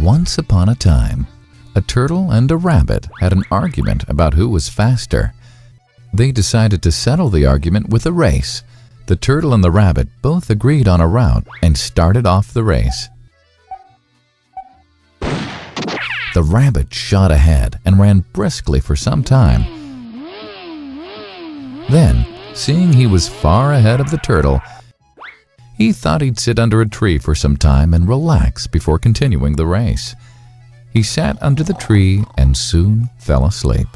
Once upon a time, a turtle and a rabbit had an argument about who was faster. They decided to settle the argument with a race. The turtle and the rabbit both agreed on a route and started off the race. The rabbit shot ahead and ran briskly for some time. Then, seeing he was far ahead of the turtle, he thought he'd sit under a tree for some time and relax before continuing the race. He sat under the tree and soon fell asleep.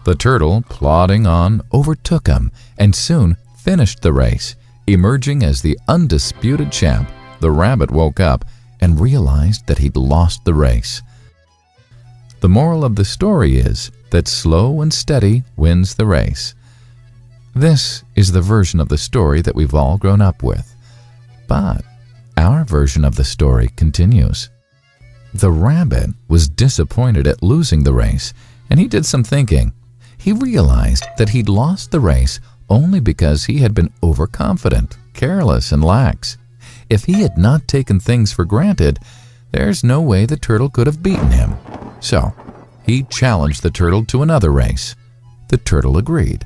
The turtle, plodding on, overtook him and soon finished the race. Emerging as the undisputed champ, the rabbit woke up and realized that he'd lost the race. The moral of the story is that slow and steady wins the race. This is the version of the story that we've all grown up with. But our version of the story continues. The rabbit was disappointed at losing the race, and he did some thinking. He realized that he'd lost the race only because he had been overconfident, careless, and lax. If he had not taken things for granted, there's no way the turtle could have beaten him. So, he challenged the turtle to another race. The turtle agreed.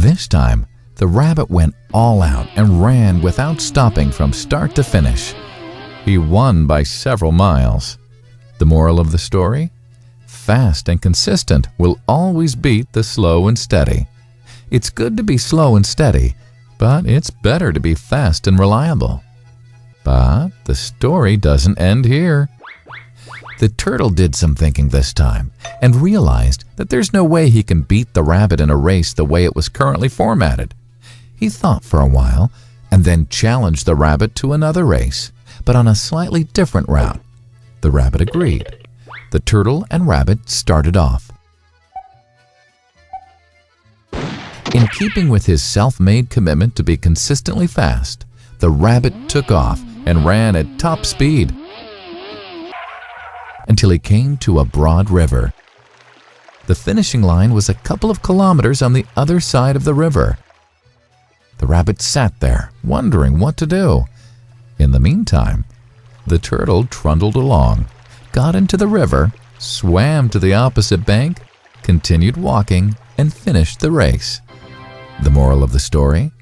This time, the rabbit went all out and ran without stopping from start to finish. He won by several miles. The moral of the story? Fast and consistent will always beat the slow and steady. It's good to be slow and steady, but it's better to be fast and reliable. But the story doesn't end here. The turtle did some thinking this time and realized that there's no way he can beat the rabbit in a race the way it was currently formatted. He thought for a while and then challenged the rabbit to another race, but on a slightly different route. The rabbit agreed. The turtle and rabbit started off. In keeping with his self-made commitment to be consistently fast, the rabbit took off and ran at top speed until he came to a broad river. The finishing line was a couple of kilometers on the other side of the river. The rabbit sat there, wondering what to do. In the meantime, the turtle trundled along, got into the river, swam to the opposite bank, continued walking, and finished the race. The moral of the story?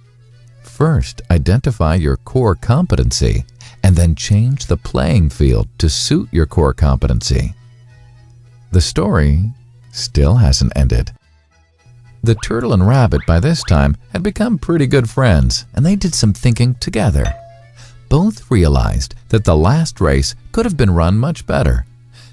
First, identify your core competency, and then change the playing field to suit your core competency. The story still hasn't ended. The turtle and rabbit by this time had become pretty good friends, and they did some thinking together. Both realized that the last race could have been run much better.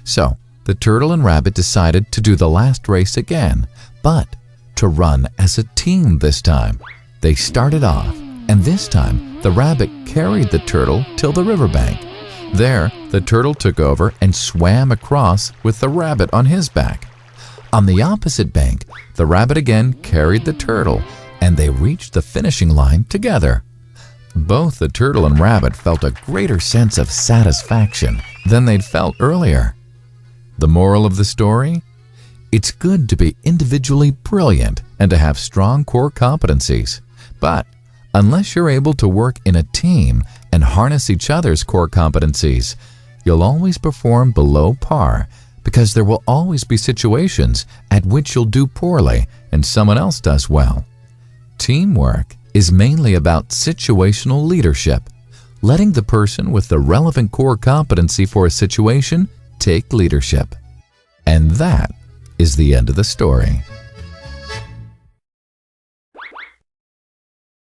So, the turtle and rabbit decided to do the last race again, but to run as a team this time. They started off, and this time the rabbit carried the turtle till the riverbank. There, the turtle took over and swam across with the rabbit on his back. On the opposite bank, the rabbit again carried the turtle, and they reached the finishing line together. Both the turtle and rabbit felt a greater sense of satisfaction than they'd felt earlier. The moral of the story? It's good to be individually brilliant and to have strong core competencies, but unless you're able to work in a team and harness each other's core competencies, you'll always perform below par because there will always be situations at which you'll do poorly and someone else does well. Teamwork is mainly about situational leadership, letting the person with the relevant core competency for a situation take leadership. And that is the end of the story.